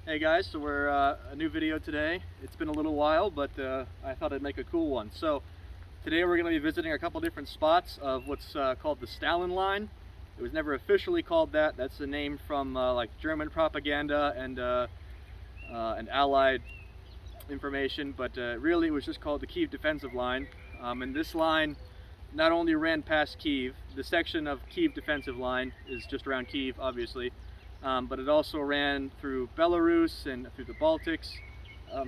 Hey guys, so we're a new video today. It's been a little while, but I thought I'd make a cool one. So today we're going to be visiting a couple different spots of what's called the Stalin line. It was never officially called that. That's the name from like German propaganda and Allied information, but really it was just called the Kyiv defensive line. And this line not only ran past Kyiv, the section of Kyiv defensive line is just around Kyiv, obviously. But it also ran through Belarus and through the Baltics.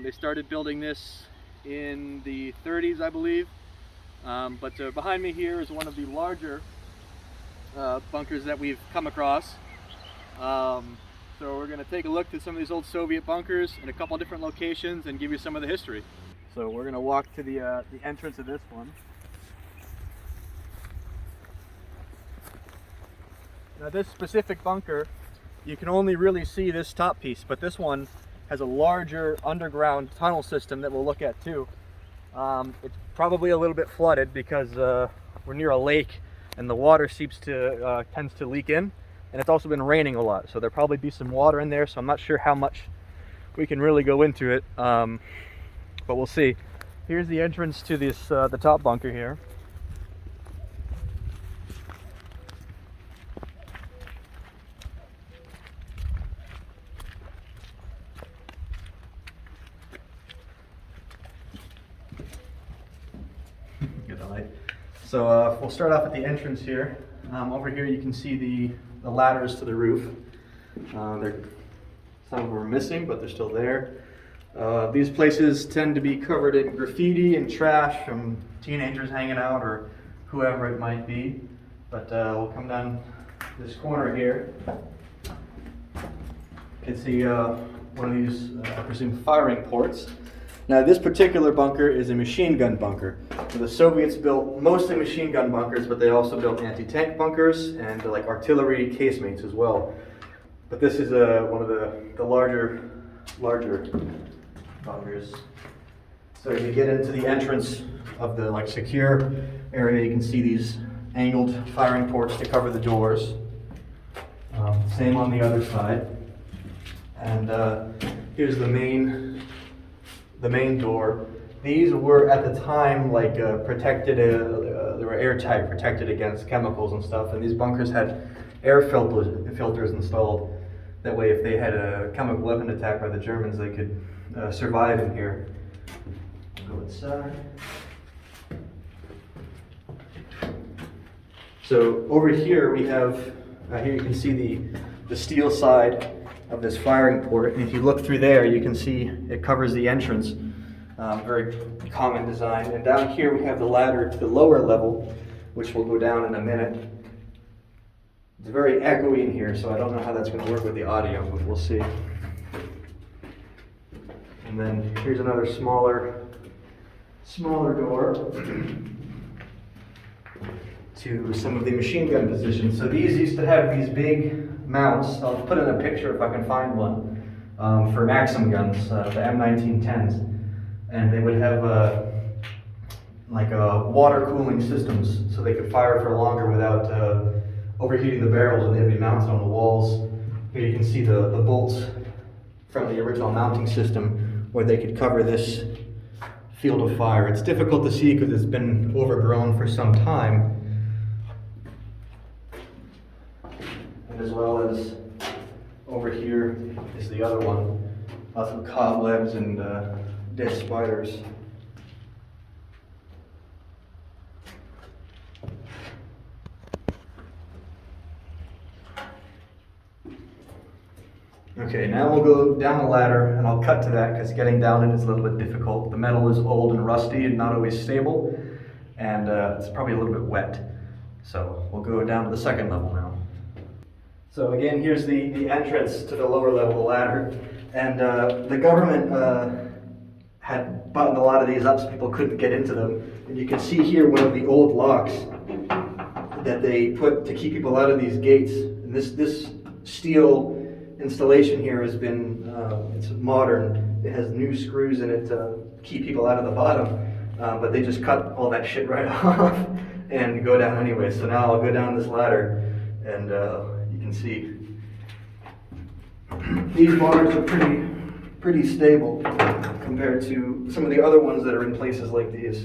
They started building this in the 30s, I believe. But behind me here is one of the larger bunkers that we've come across. So we're going to take a look at some of these old Soviet bunkers in a couple different locations and give you some of the history. So we're going to walk to the entrance of this one. Now this specific bunker, you can only really see this top piece, but this one has a larger underground tunnel system that we'll look at too. It's probably a little bit flooded because we're near a lake and the water tends to leak in, and it's also been raining a lot, so there'll probably be some water in there, so I'm not sure how much we can really go into it, but we'll see. Here's the entrance to this the top bunker here. So we'll start off at the entrance here. Over here you can see the ladders to the roof. Some of them are missing, but they're still there. These places tend to be covered in graffiti and trash from teenagers hanging out or whoever it might be. But we'll come down this corner here. You can see one of these, I presume, firing ports. Now this particular bunker is a machine gun bunker. So the Soviets built mostly machine gun bunkers, but they also built anti-tank bunkers and like artillery casemates as well. But this is one of the larger bunkers. So if you get into the entrance of the like secure area, you can see these angled firing ports to cover the doors. Same on the other side. And here's the main door. These were at the time like protected, they were airtight, protected against chemicals and stuff, and these bunkers had air filters installed. That way if they had a chemical weapon attack by the Germans, they could survive in here. We'll go inside. So over here we have, here you can see the steel side of this firing port, and if you look through there you can see it covers the entrance. Very common design. And down here we have the ladder to the lower level, which we'll go down in a minute. It's very echoey in here, so I don't know how that's going to work with the audio, but we'll see. And then here's another smaller door to some of the machine gun positions. So these used to have these big mounts. I'll put in a picture if I can find one, for Maxim guns, the M1910s. And they would have water cooling systems, so they could fire for longer without overheating the barrels, and they'd be mounted on the walls. Here you can see the bolts from the original mounting system where they could cover this field of fire. It's difficult to see because it's been overgrown for some time. And as well as over here is the other one. Lots of cobwebs and dead spiders. Okay, now we'll go down the ladder, and I'll cut to that because getting down it is a little bit difficult. The metal is old and rusty and not always stable, and it's probably a little bit wet. So we'll go down to the second level now. So again, here's the entrance to the lower level of the ladder, and the government had buttoned a lot of these up so people couldn't get into them. And you can see here one of the old locks that they put to keep people out of these gates. And this steel installation here has been, it's modern. It has new screws in it to keep people out of the bottom. But they just cut all that shit right off and go down anyway. So now I'll go down this ladder, and you can see these bars are pretty pretty stable compared to some of the other ones that are in places like these.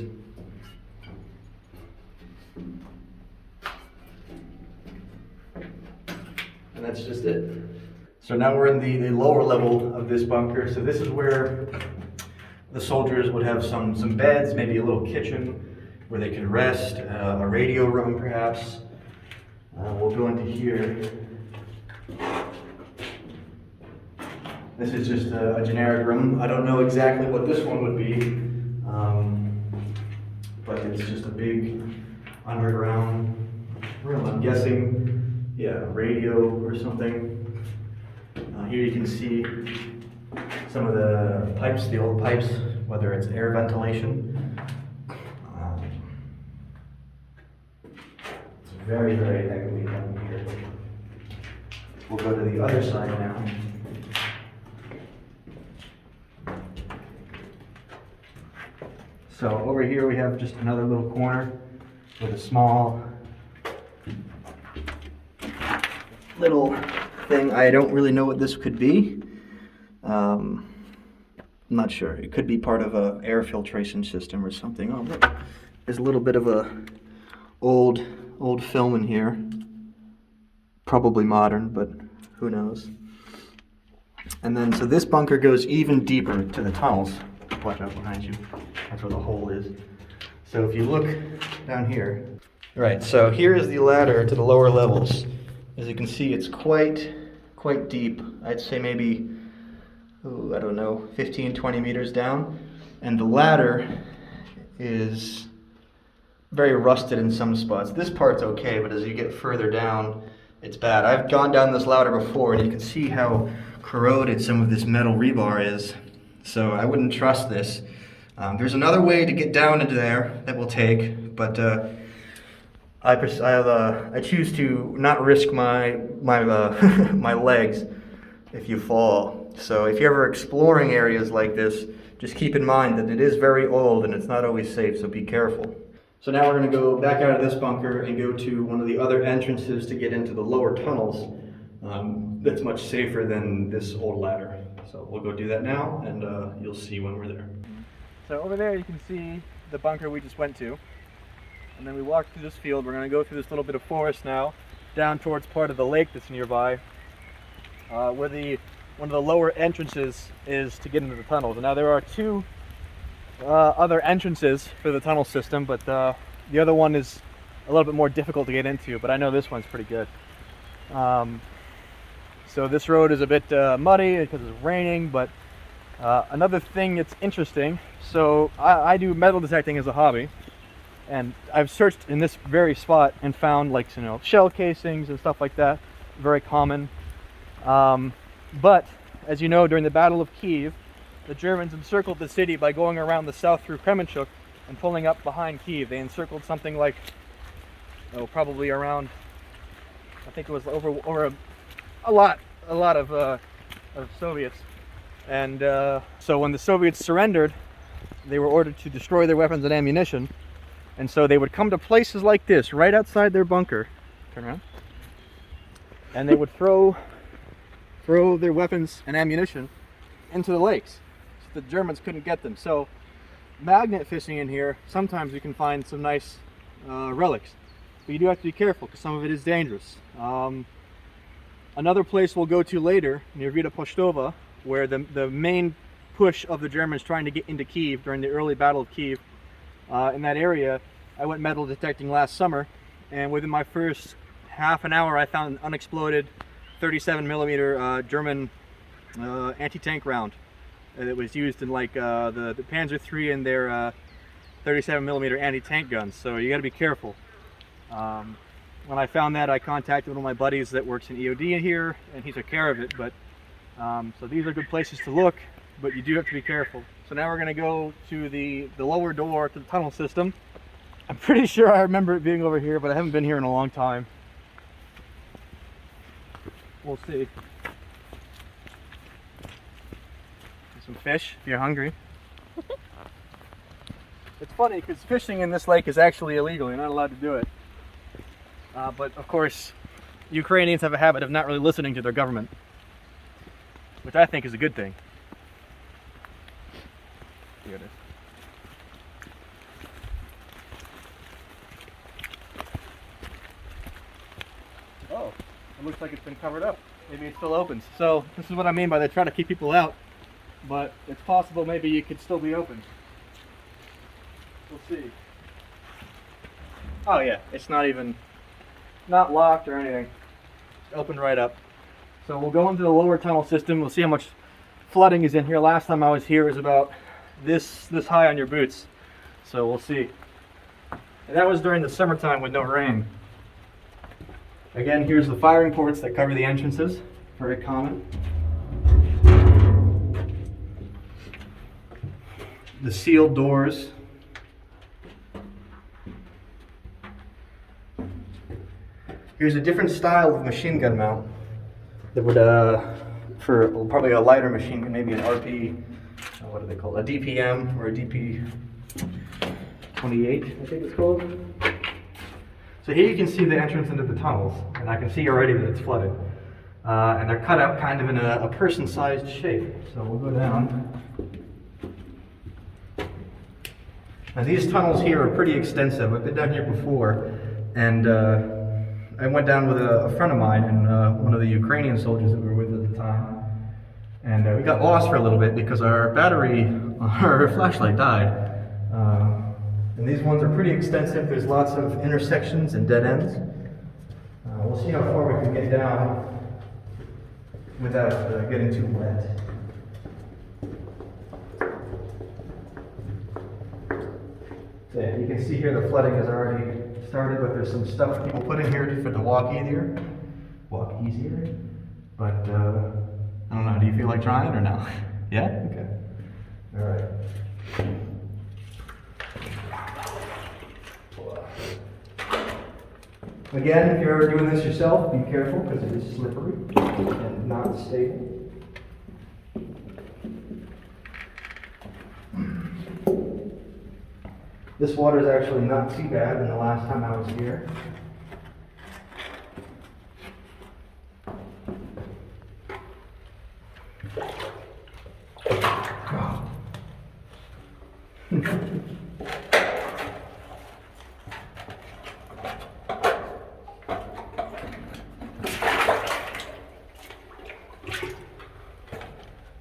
And that's just it. So now we're in the lower level of this bunker. So this is where the soldiers would have some beds, maybe a little kitchen where they could rest, a radio room perhaps. We'll go into here. This is just a generic room. I don't know exactly what this one would be, but it's just a big underground room. I'm guessing, yeah, radio or something. Here you can see some of the pipes, the old pipes, whether it's air ventilation. It's very, very echoey down here. We'll go to the other side now. So over here we have just another little corner with a small little thing. I don't really know what this could be. I'm not sure. It could be part of a air filtration system or something. Oh, look. There's a little bit of a old film in here. Probably modern, but who knows. And then, so this bunker goes even deeper to the tunnels. Watch out behind you. That's where the hole is. So if you look down here. Right, so here is the ladder to the lower levels. As you can see, it's quite deep. I'd say maybe, I don't know, 15, 20 meters down. And the ladder is very rusted in some spots. This part's okay, but as you get further down, it's bad. I've gone down this ladder before, and you can see how corroded some of this metal rebar is. So I wouldn't trust this. There's another way to get down into there that we'll take, but I choose to not risk my my legs if you fall. So if you're ever exploring areas like this, just keep in mind that it is very old and it's not always safe, so be careful. So now we're going to go back out of this bunker and go to one of the other entrances to get into the lower tunnels. That's much safer than this old ladder. So we'll go do that now, and you'll see when we're there. So over there you can see the bunker we just went to. And then we walk through this field. We're going to go through this little bit of forest now, down towards part of the lake that's nearby, where one of the lower entrances is to get into the tunnels. And now there are two other entrances for the tunnel system, but the other one is a little bit more difficult to get into, but I know this one's pretty good. So this road is a bit muddy because it's raining, but another thing that's interesting, so I do metal detecting as a hobby, and I've searched in this very spot and found, like, shell casings and stuff like that, very common. But as you know, during the Battle of Kyiv, the Germans encircled the city by going around the south through Kremenchuk and pulling up behind Kyiv. They encircled something like, probably around, I think it was over a lot of Soviets. And so when the Soviets surrendered, they were ordered to destroy their weapons and ammunition. And so they would come to places like this, right outside their bunker. Turn around. And they would throw their weapons and ammunition into the lakes, so the Germans couldn't get them. So magnet fishing in here, sometimes you can find some nice relics, but you do have to be careful because some of it is dangerous. Another place we'll go to later, near Vita Postova, where the main push of the Germans trying to get into Kyiv during the early Battle of Kyiv, in that area, I went metal detecting last summer, and within my first half an hour I found an unexploded 37 millimeter German anti-tank round that was used in, like, the Panzer III and their 37 millimeter anti-tank guns. So you got to be careful. When I found that, I contacted one of my buddies that works in EOD here, and he took care of it. But so these are good places to look, but you do have to be careful. So now we're going to go to the lower door to the tunnel system. I'm pretty sure I remember it being over here, but I haven't been here in a long time. We'll see. Some fish if you're hungry. It's funny because fishing in this lake is actually illegal. You're not allowed to do it. But of course, Ukrainians have a habit of not really listening to their government, which I think is a good thing. Here it is. Oh, it looks like it's been covered up. Maybe it still opens. So this is what I mean by they try to keep people out, but it's possible maybe it could still be open. We'll see. Oh yeah, it's not locked or anything. It's opened right up. So we'll go into the lower tunnel system. We'll see how much flooding is in here. Last time I was here was about this high on your boots. So we'll see. And that was during the summertime with no rain. Again, here's the firing ports that cover the entrances. Very common. The sealed doors. Here's a different style of machine gun mount that would, for probably a lighter machine gun, maybe an RP, what do they call it? A DPM or a DP 28, I think it's called. So here you can see the entrance into the tunnels, and I can see already that it's flooded. And they're cut out kind of in a person-sized shape. So we'll go down. Now these tunnels here are pretty extensive. I've been down here before, and I went down with a friend of mine and one of the Ukrainian soldiers that we were with at the time. And we got lost for a little bit because our battery, our flashlight died. And these ones are pretty extensive. There's lots of intersections and dead ends. We'll see how far we can get down without getting too wet. So yeah, you can see here the flooding has already started, but there's some stuff people put in here for to walk easier. But I don't know, do you feel like trying or no? Yeah? Okay. All right. Again, if you're ever doing this yourself, be careful because it is slippery and not stable. This water is actually not too bad than the last time I was here.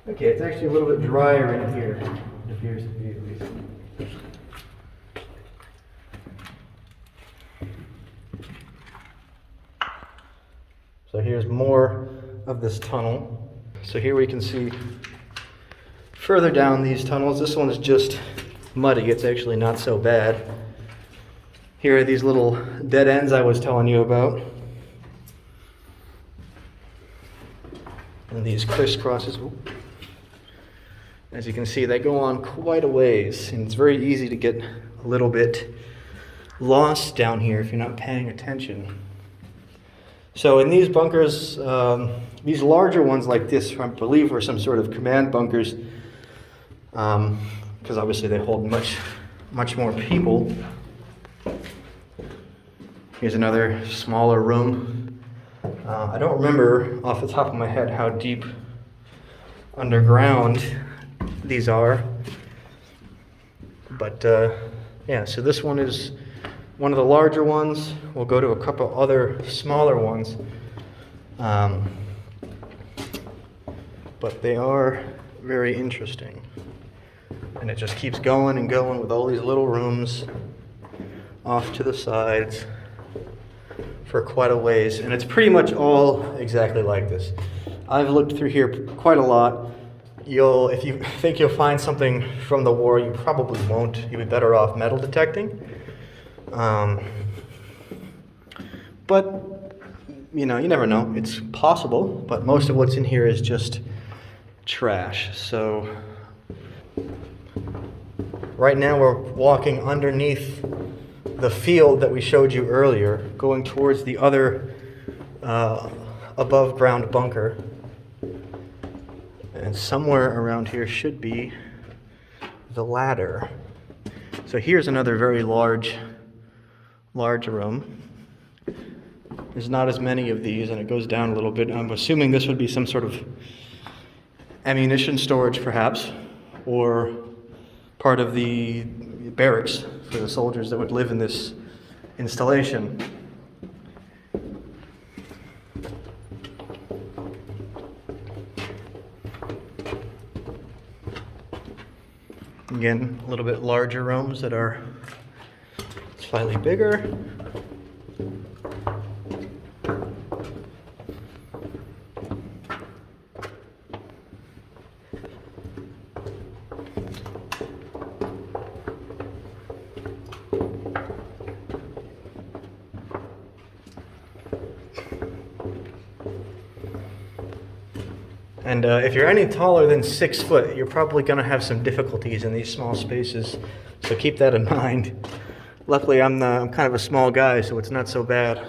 Okay, it's actually a little bit drier in here. It appears to be at least. So here's more of this tunnel. So here we can see further down these tunnels. This one is just muddy. It's actually not so bad. Here are these little dead ends I was telling you about. And these crisscrosses. As you can see, they go on quite a ways, and it's very easy to get a little bit lost down here if you're not paying attention. So in these bunkers, these larger ones like this, I believe, are some sort of command bunkers, because obviously they hold much more people. Here's another smaller room. I don't remember off the top of my head how deep underground these are, but yeah, so this one is one of the larger ones. We'll go to a couple other smaller ones, but they are very interesting, and it just keeps going and going with all these little rooms off to the sides for quite a ways, and it's pretty much all exactly like this. I've looked through here quite a lot. If you think you'll find something from the war, you probably won't. You'd be better off metal detecting. But, you know, you never know. It's possible, but most of what's in here is just trash. So, right now we're walking underneath the field that we showed you earlier, going towards the other above ground bunker. And somewhere around here should be the ladder. So here's another very large room. There's not as many of these, and it goes down a little bit. I'm assuming this would be some sort of ammunition storage, perhaps, or part of the barracks for the soldiers that would live in this installation. Again, a little bit larger rooms that are slightly bigger. And if you're any taller than 6 foot, you're probably going to have some difficulties in these small spaces, so keep that in mind. Luckily, I'm kind of a small guy, so it's not so bad.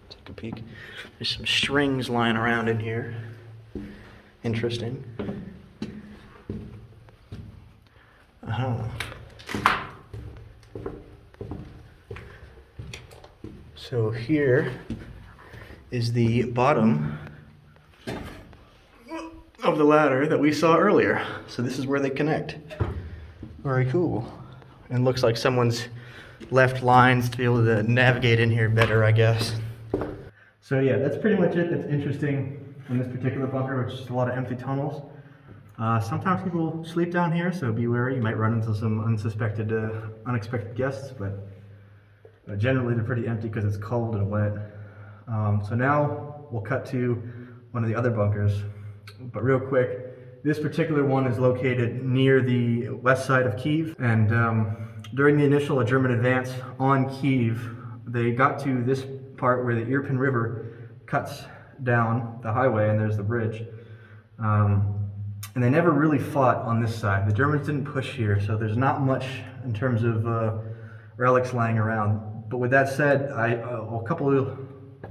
Take a peek. There's some strings lying around in here. Interesting. So here is the bottom of the ladder that we saw earlier. So this is where they connect. Very cool. And looks like someone's left lines to be able to navigate in here better, I guess. So yeah, that's pretty much it that's interesting in this particular bunker, which is a lot of empty tunnels. Sometimes people sleep down here, so be wary. You might run into some unexpected guests, but generally they're pretty empty because it's cold and wet. So now we'll cut to one of the other bunkers. But real quick, this particular one is located near the west side of Kyiv, and during the initial German advance on Kyiv, they got to this part where the Irpin River cuts down the highway, and there's the bridge. And they never really fought on this side. The Germans didn't push here, so there's not much in terms of relics lying around. But with that said, I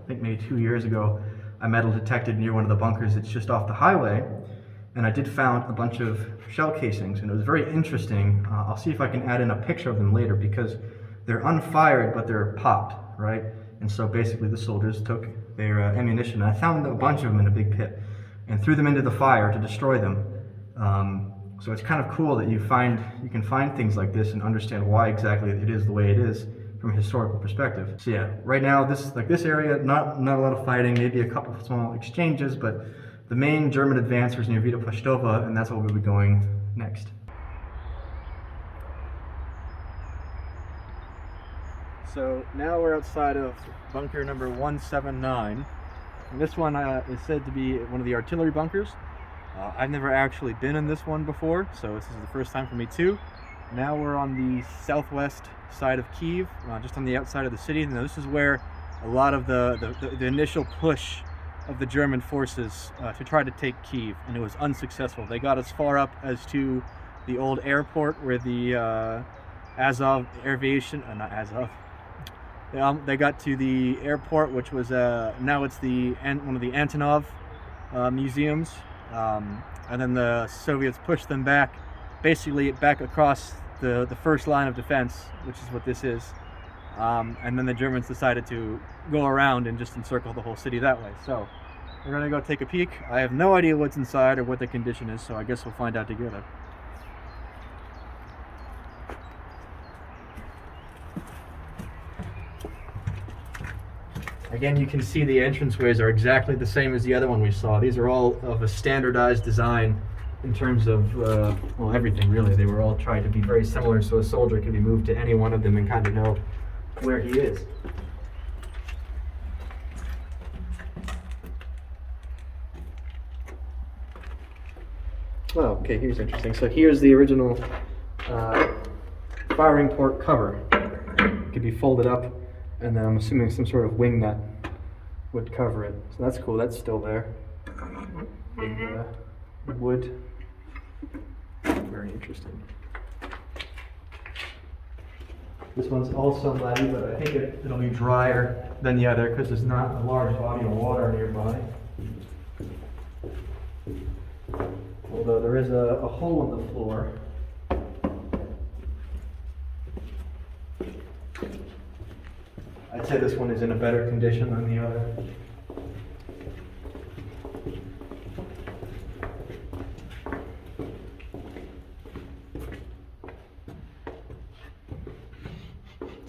think maybe 2 years ago, I metal detected near one of the bunkers that's just off the highway, and I did found a bunch of shell casings, and it was very interesting. I'll see if I can add in a picture of them later, because they're unfired, but they're popped, right? And so basically the soldiers took their ammunition, and I found a bunch of them in a big pit, and threw them into the fire to destroy them. So it's kind of cool that you can find things like this and understand why exactly it is the way it is from a historical perspective. So yeah, right now this area, not a lot of fighting, maybe a couple of small exchanges, but the main German advance was near Vita Pastova, and that's where we'll be going next. So now we're outside of bunker number 179. And this one is said to be one of the artillery bunkers. I've never actually been in this one before, so this is the first time for me too. Now we're on the southwest side of Kyiv, just on the outside of the city. Now this is where a lot of the initial push of the German forces to try to take Kyiv, and it was unsuccessful. They got as far up as to the old airport where the Azov aviation, not Azov. They got to the airport, which was now it's one of the Antonov museums, and then the Soviets pushed them back, basically back across the first line of defense, which is what this is, and then the Germans decided to go around and just encircle the whole city that way. So we're gonna go take a peek. I have no idea what's inside or what the condition is, so I guess we'll find out together. Again, you can see the entranceways are exactly the same as the other one we saw. These are all of a standardized design in terms of, well, everything really. They were all trying to be very similar so a soldier can be moved to any one of them and kind of know where he is. Oh, okay, here's interesting. So here's the original firing port cover. It could be folded up, and then I'm assuming some sort of wing nut would cover it. So that's cool, that's still there. Big wood. Very interesting. This one's also muddy, but I think it'll be drier than the other because there's not a large body of water nearby. Although there is a hole in the floor. I'd say this one is in a better condition than the other.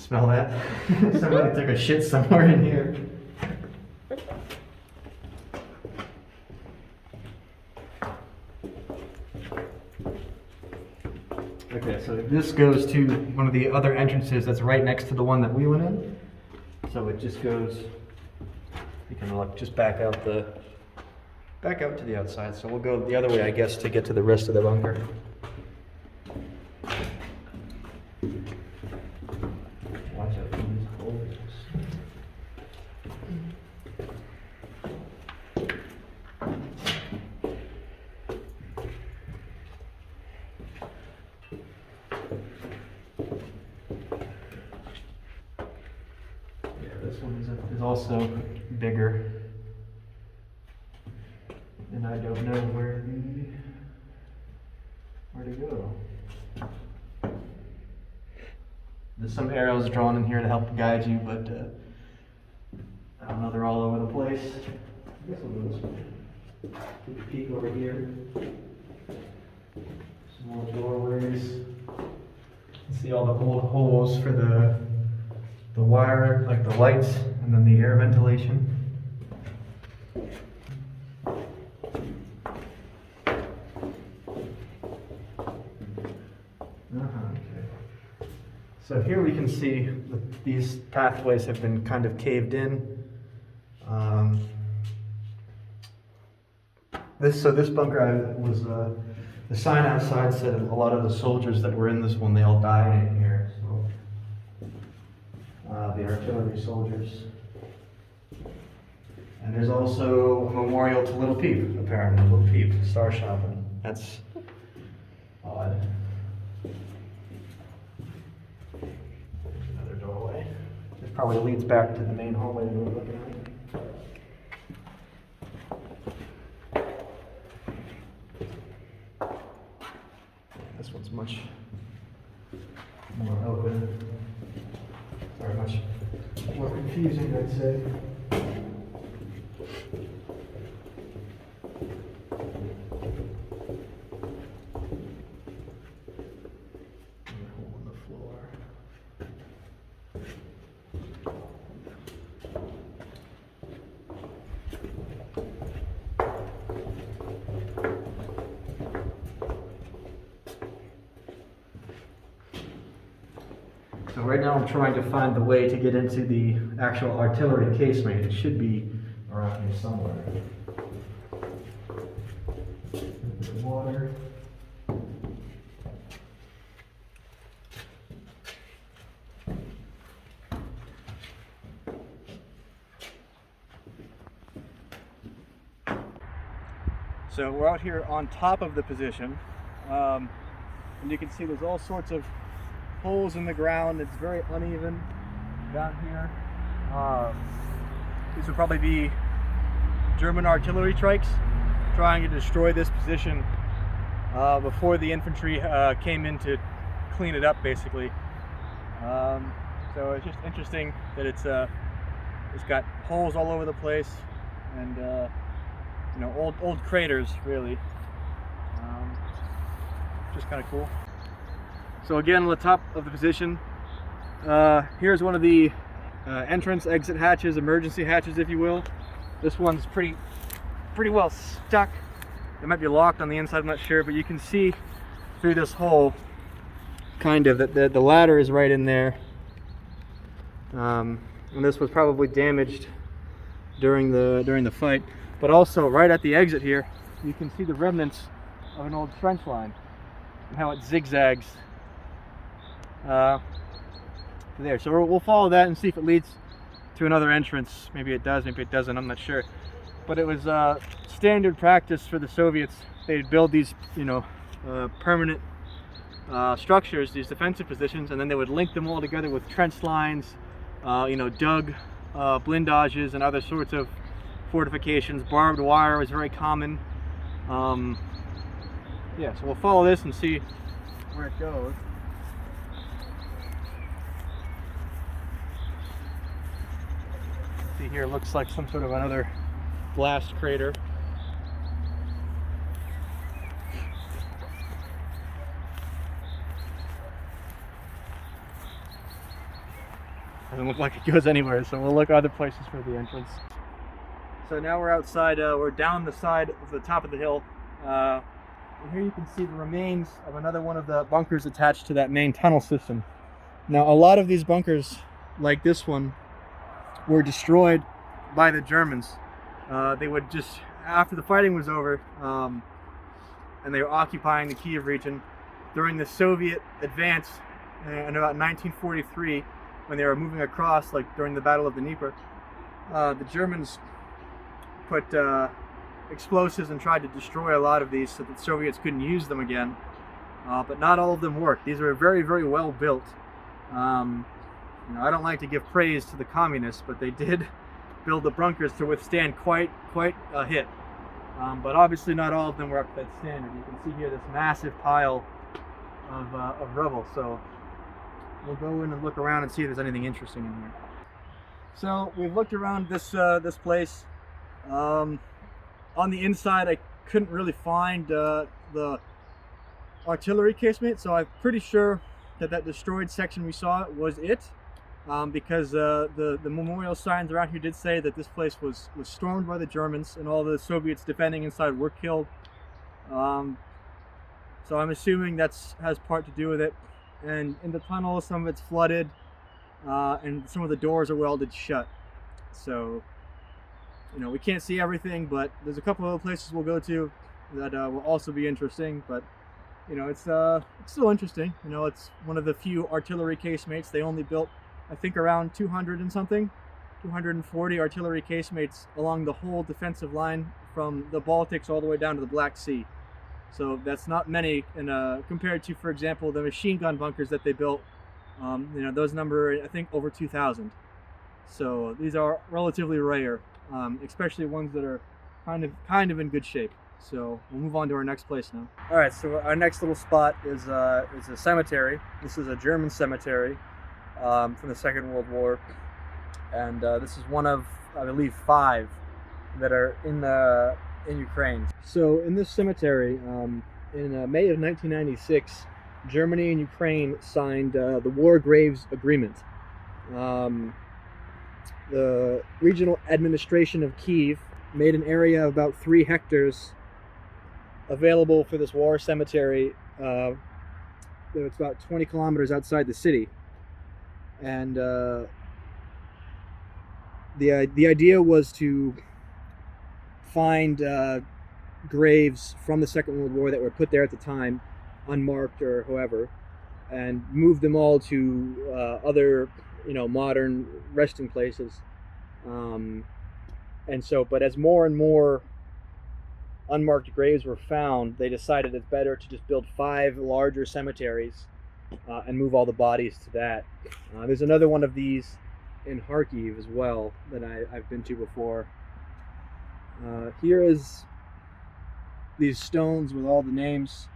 Smell that? Somebody took a shit somewhere in here. Okay, so this goes to one of the other entrances that's right next to the one that we went in. So it just goes, you can look, just back out to the outside. So we'll go the other way, I guess, to get to the rest of the bunker. Watch out for these holes. This one is also bigger, and I don't know where to go. There's some arrows drawn in here to help guide you, but I don't know, they're all over the place. I guess we'll go this way. Take a peek over here. Some more doorways. See all the old holes for the wire, like the lights, and then the air ventilation. Okay. So here we can see that these pathways have been kind of caved in. This bunker was the sign outside said a lot of the soldiers that were in this one, they all died in here. The artillery soldiers. And there's also a memorial to Little Peep, apparently. Little Peep, star shopping. That's odd. There's another doorway. This probably leads back to the main hallway we were looking at. This one's much more open. Or much more confusing, I'd say. Hole in the floor. So right now I'm trying to find the way to get into the actual artillery casemate. It should be around here somewhere. Water. So we're out here on top of the position, and you can see there's all sorts of holes in the ground. It's very uneven down here. These would probably be German artillery trikes trying to destroy this position before the infantry came in to clean it up, basically. So it's just interesting that it's got holes all over the place, and you know, old craters, really. Just kind of cool. So again, on the top of the position, here's one of the entrance exit hatches, emergency hatches, if you will. This one's pretty well stuck. It might be locked on the inside, I'm not sure, but you can see through this hole, kind of, that the ladder is right in there. And this was probably damaged during the fight. But also, right at the exit here, you can see the remnants of an old trench line and how it zigzags there. So we'll follow that and see if it leads to another entrance. Maybe it does, maybe it doesn't, I'm not sure. But it was standard practice for the Soviets. They'd build these, you know, permanent structures, these defensive positions, and then they would link them all together with trench lines, you know, dug blindages and other sorts of fortifications. Barbed wire was very common. Yeah, so we'll follow this and see where it goes. See here, looks like some sort of another blast crater. Doesn't look like it goes anywhere, so we'll look other places for the entrance. So now we're outside, we're down the side of the top of the hill. And here you can see the remains of another one of the bunkers attached to that main tunnel system. Now, a lot of these bunkers, like this one, were destroyed by the Germans. They would just, after the fighting was over, and they were occupying the Kyiv region, during the Soviet advance in about 1943, when they were moving across, like during the Battle of the Dnieper, the Germans put explosives and tried to destroy a lot of these so that the Soviets couldn't use them again. But not all of them worked. These are very, very well built. I don't like to give praise to the communists, but they did build the bunkers to withstand quite a hit. But obviously not all of them were up to that standard. You can see here this massive pile of rubble. So we'll go in and look around and see if there's anything interesting in here. So we've looked around this place. On the inside, I couldn't really find the artillery casemate, so I'm pretty sure that destroyed section we saw was it, because the memorial signs around here did say that this place was stormed by the Germans and all the Soviets defending inside were killed. So I'm assuming that has part to do with it. And in the tunnel, some of it's flooded, and some of the doors are welded shut. So, we can't see everything, but there's a couple other places we'll go to that will also be interesting. But it's still interesting. It's one of the few artillery casemates. They only built, I think, around 200 and something, 240 artillery casemates along the whole defensive line from the Baltics all the way down to the Black Sea. So that's not many, and compared to, for example, the machine gun bunkers that they built, those number, I think, over 2,000. So these are relatively rare, especially ones that are kind of in good shape. So we'll move on to our next place now. All right, so our next little spot is a cemetery. This is a German cemetery from the Second World War, and this is one of, I believe, 5 that are in Ukraine. So in this cemetery, in May of 1996, Germany and Ukraine signed the War Graves Agreement. The regional administration of Kyiv made an area of about 3 hectares available for this war cemetery. It's about 20 kilometers outside the city, and the idea was to find graves from the Second World War that were put there at the time, unmarked or however, and move them all to other modern resting places. And so, but as more and more unmarked graves were found, they decided it's better to just build 5 larger cemeteries and move all the bodies to that. There's another one of these in Kyiv as well that I've been to before. Here is these stones with all the names,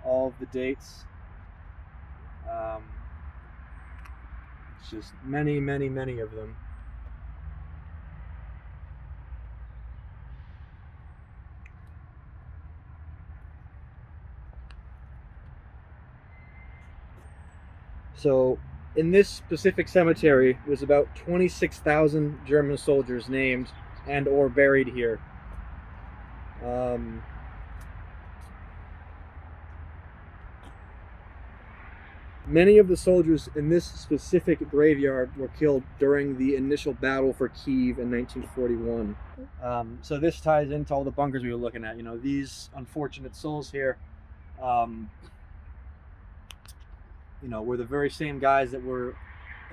all of the dates. It's just many of them. So in this specific cemetery, there's about 26,000 German soldiers named and or buried here. Many of the soldiers in this specific graveyard were killed during the initial battle for Kyiv in 1941. So this ties into all the bunkers we were looking at. These unfortunate souls here, were the very same guys that were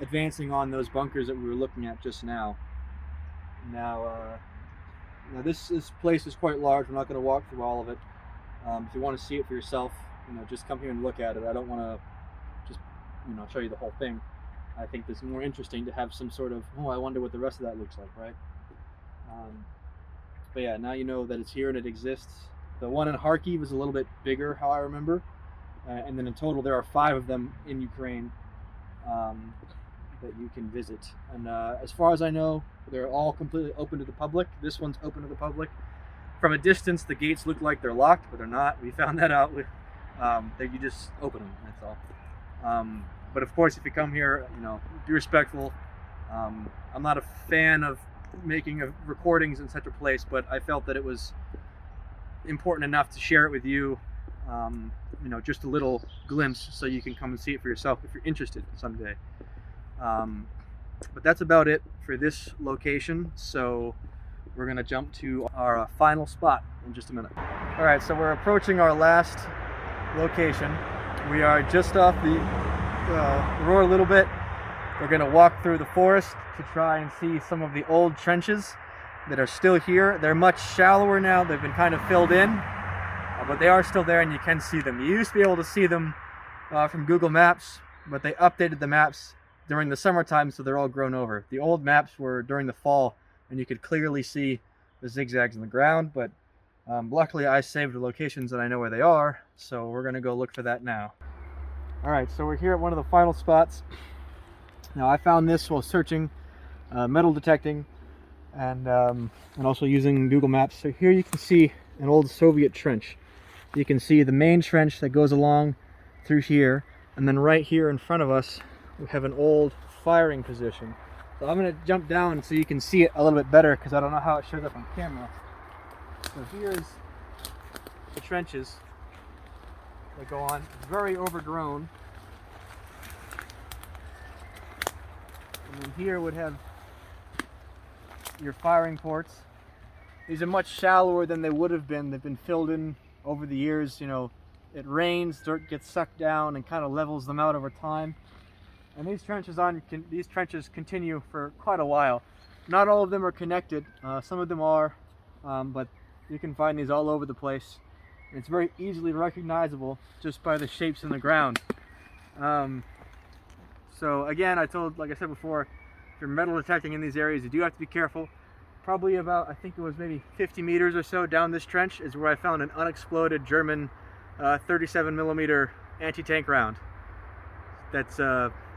advancing on those bunkers that we were looking at just now. Now this place is quite large. We're not going to walk through all of it. If you want to see it for yourself, just come here and look at it. I don't want to just, show you the whole thing. I think it's more interesting to have some sort of, I wonder what the rest of that looks like, right? But yeah, now you know that it's here and it exists. The one in Kharkiv is a little bit bigger, how I remember. And then in total, there are 5 of them in Ukraine that you can visit. And as far as I know, they're all completely open to the public. This one's open to the public. From a distance, the gates look like they're locked, but they're not. We found that out. You just open them, that's all. But of course, if you come here, be respectful. I'm not a fan of making recordings in such a place, but I felt that it was important enough to share it with you. Just a little glimpse so you can come and see it for yourself if you're interested someday. But that's about it for this location. So we're gonna jump to our final spot in just a minute. All right, so we're approaching our last location. We are just off the road a little bit. We're gonna walk through the forest to try and see some of the old trenches that are still here. They're much shallower now. They've been kind of filled in, but they are still there and you can see them. You used to be able to see them from Google Maps, but they updated the maps during the summertime, so they're all grown over. The old maps were during the fall and you could clearly see the zigzags in the ground, but luckily I saved the locations and I know where they are, so we're gonna go look for that now. All right, so we're here at one of the final spots. Now I found this while searching, metal detecting, and also using Google Maps. So here you can see an old Soviet trench. You can see the main trench that goes along through here, and then right here in front of us we have an old firing position. So I'm going to jump down so you can see it a little bit better, because I don't know how it shows up on camera. So here's the trenches that go on. It's very overgrown. And then here would have your firing ports. These are much shallower than they would have been. They've been filled in over the years. It rains, dirt gets sucked down and kind of levels them out over time. And these trenches continue for quite a while. Not all of them are connected. Some of them are, but you can find these all over the place. And it's very easily recognizable just by the shapes in the ground. So again, like I said before, if you're metal detecting in these areas, you do have to be careful. Probably about, I think it was maybe 50 meters or so down this trench is where I found an unexploded German 37mm anti-tank round. That's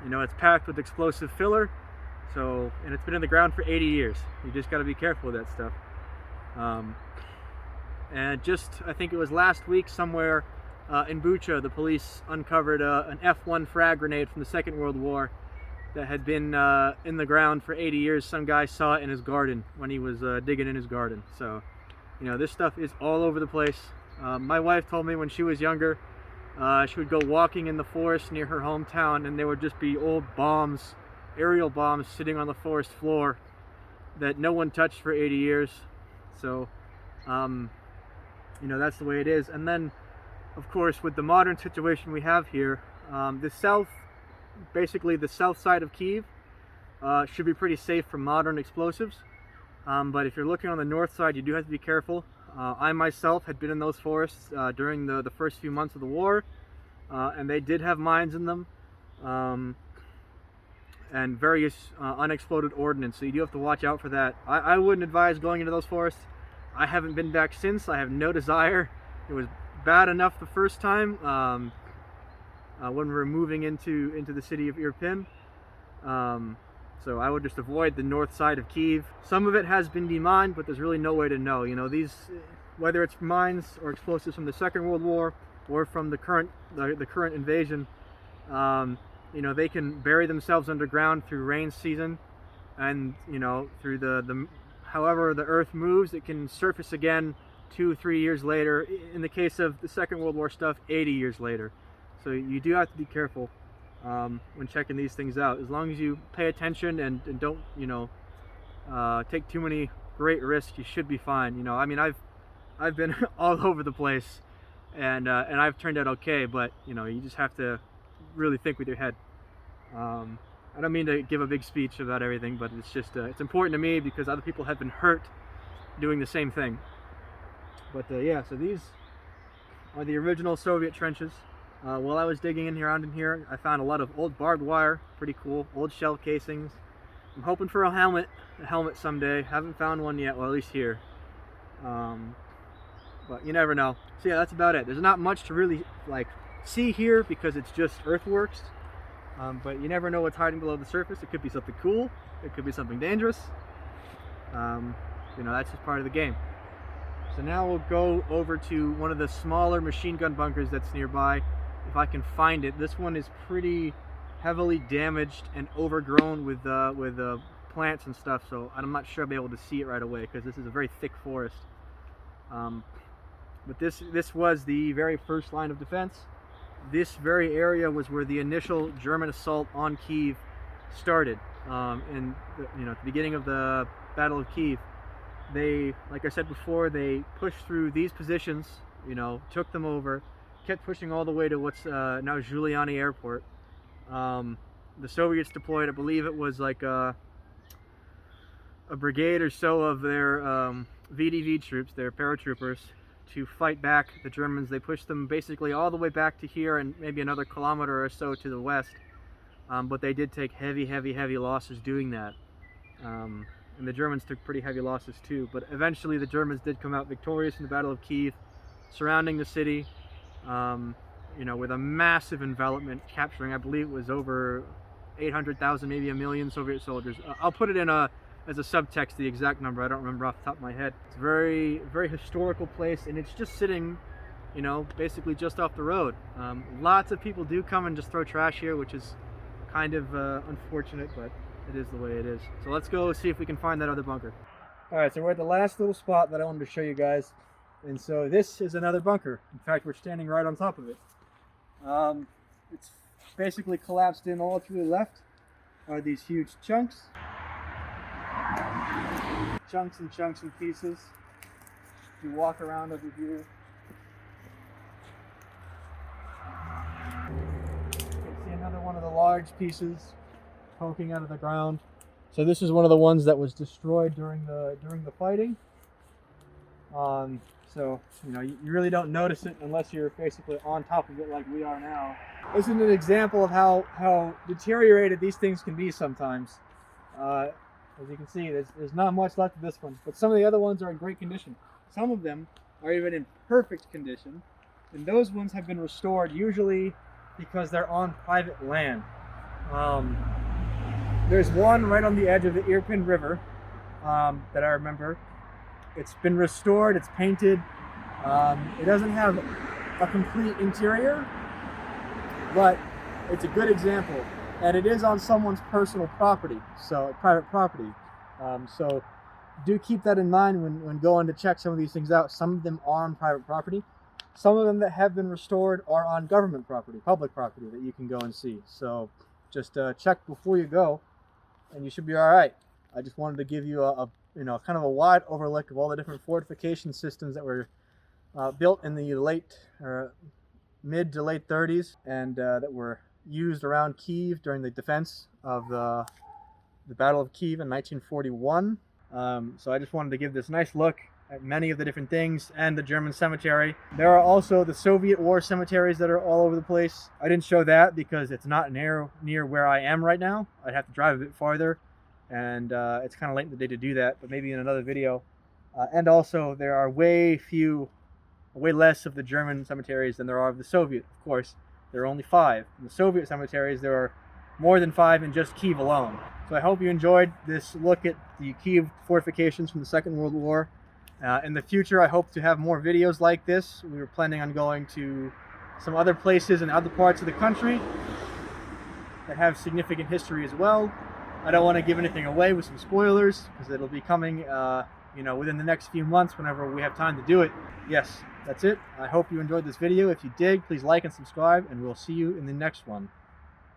it's packed with explosive filler, and it's been in the ground for 80 years. You just got to be careful with that stuff. And I think it was last week somewhere in Bucha, the police uncovered an F1 frag grenade from the Second World War that had been in the ground for 80 years. Some guy saw it in his garden when he was digging in his garden. So, this stuff is all over the place. My wife told me when she was younger, she would go walking in the forest near her hometown, and there would just be old bombs, aerial bombs, sitting on the forest floor that no one touched for 80 years. So, that's the way it is. And then, of course, with the modern situation we have here, basically the south side of Kyiv should be pretty safe from modern explosives. But if you're looking on the north side, you do have to be careful. I myself had been in those forests during the first few months of the war, and they did have mines in them, and various unexploded ordnance, so you do have to watch out for that. I wouldn't advise going into those forests. I haven't been back since. I have no desire. It was bad enough the first time when we were moving into the city of Irpin. So I would just avoid the north side of Kyiv. Some of it has been demined, but there's really no way to know. These, whether it's mines or explosives from the Second World War or from the current invasion, they can bury themselves underground through rain season, and through however the earth moves, it can surface again 2-3 years later. In the case of the Second World War stuff, 80 years later. So you do have to be careful when checking these things out. As long as you pay attention and don't take too many great risks, you should be fine. I've been all over the place, and I've turned out okay, but you just have to really think with your head. I don't mean to give a big speech about everything, but it's just it's important to me because other people have been hurt doing the same thing. But yeah, so these are the original Soviet trenches. While I was digging around in here, I found a lot of old barbed wire, pretty cool, old shell casings. I'm hoping for a helmet someday. Haven't found one yet, well, at least here. But you never know. So yeah, that's about it. There's not much to really see here because it's just earthworks. But you never know what's hiding below the surface. It could be something cool. It could be something dangerous. That's just part of the game. So now we'll go over to one of the smaller machine gun bunkers that's nearby, if I can find it. This one is pretty heavily damaged and overgrown with plants and stuff, so I'm not sure I'll be able to see it right away because this is a very thick forest. But this was the very first line of defense. This very area was where the initial German assault on Kyiv started. And at the beginning of the Battle of Kyiv, they, like I said before, they pushed through these positions, took them over, kept pushing all the way to what's now Giuliani Airport. The Soviets deployed, I believe it was like a brigade or so of their VDV troops, their paratroopers, to fight back the Germans. They pushed them basically all the way back to here and maybe another kilometer or so to the west. But they did take heavy losses doing that. And the Germans took pretty heavy losses too. But eventually the Germans did come out victorious in the Battle of Kyiv, surrounding the city, with a massive envelopment, capturing, I believe it was over 800,000, maybe 1 million Soviet soldiers. I'll put it in as a subtext, the exact number. I don't remember off the top of my head. It's a very historical place, and it's just sitting, basically just off the road. Lots of people do come and just throw trash here, which is kind of unfortunate, but it is the way it is. So let's go see if we can find that other bunker. All right, so we're at the last little spot that I wanted to show you guys. And so this is another bunker. In fact, we're standing right on top of it. It's basically collapsed in. All to the left are these huge chunks. Chunks and pieces. If you walk around over here, you can see another one of the large pieces poking out of the ground. So this is one of the ones that was destroyed during the fighting. So you really don't notice it unless you're basically on top of it like we are now. This is an example of how deteriorated these things can be sometimes. As you can see, there's not much left of this one, but some of the other ones are in great condition. Some of them are even in perfect condition, and those ones have been restored usually because they're on private land. There's one right on the edge of the Irpin River that I remember. It's been restored, it's painted. It doesn't have a complete interior, but it's a good example. And it is on someone's personal property, so private property. So do keep that in mind when going to check some of these things out. Some of them are on private property. Some of them that have been restored are on government property, public property that you can go and see. So just check before you go, and you should be all right. I just wanted to give you a kind of a wide overlook of all the different fortification systems that were built in the mid to late 30s and that were used around Kyiv during the defense of the Battle of Kyiv in 1941. So I just wanted to give this nice look at many of the different things and the German cemetery. There are also the Soviet war cemeteries that are all over the place. I didn't show that because it's not near where I am right now. I'd have to drive a bit farther, and it's kind of late in the day to do that, but maybe in another video. And also there are way less of the German cemeteries than there are of the Soviet, of course. There are only 5. In the Soviet cemeteries, there are more than 5 in just Kyiv alone. So I hope you enjoyed this look at the Kyiv fortifications from the Second World War. In the future, I hope to have more videos like this. We were planning on going to some other places in other parts of the country that have significant history as well. I don't want to give anything away with some spoilers, because it'll be coming within the next few months whenever we have time to do it. Yes, that's it. I hope you enjoyed this video. If you did, please like and subscribe, and we'll see you in the next one.